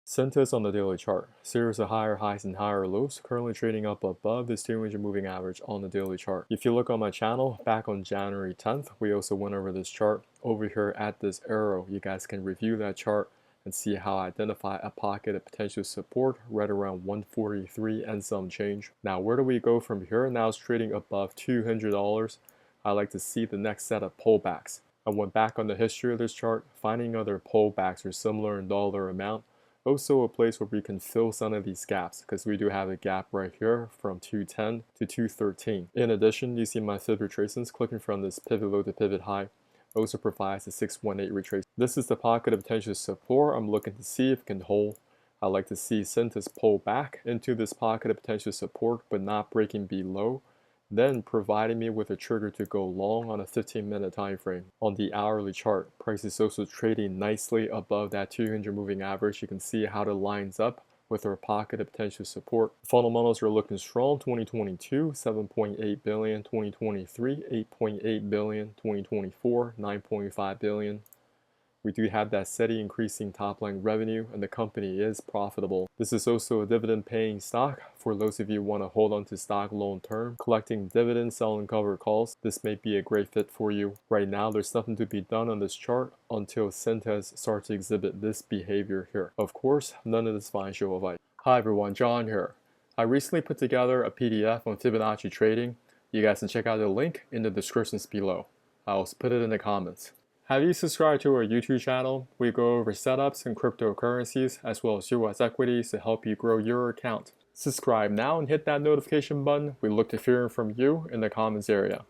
Cintas on the daily chart. Series of higher highs and higher lows, currently trading up above the 200 moving average on the daily chart. If you look on my channel, back on January 10th, we also went over this chart. Over here at this arrow, you guys can review that chart and see how I identify a pocket of potential support right around 143 and some change. Now, where do we go from here? Now it's trading above $200. I like to see the next set of pullbacks. I went back on the history of this chart, finding other pullbacks or similar in dollar amount. Also a place where we can fill some of these gaps, because we do have a gap right here from 210 to 213. In addition, you see my fib retracements clicking from this pivot low to pivot high also provides a 618 retrace. This is the pocket of potential support I'm looking to see if it can hold. I like to see Cintas pull back into this pocket of potential support but not breaking below, then providing me with a trigger to go long on a 15-minute time frame. On the hourly chart, price is also trading nicely above that 200 moving average. You can see how it lines up with our pocket of potential support. Fundamentals are looking strong. 2022, 7.8 billion. 2023, 8.8 billion. 2024, 9.5 billion. We do have that steady increasing top line revenue, and the company is profitable. This is also a dividend paying stock. For those of you who want to hold on to stock long term, collecting dividends, selling covered calls, this may be a great fit for you. Right now, there's nothing to be done on this chart until Cintas starts to exhibit this behavior here. Of course, none of this financial advice. Hi everyone, John here. I recently put together a PDF on Fibonacci trading. You guys can check out the link in the descriptions below. I'll also put it in the comments. Have you subscribed to our YouTube channel? We go over setups and cryptocurrencies as well as US equities to help you grow your account. Subscribe now and hit that notification button. We look to hearing from you in the comments area.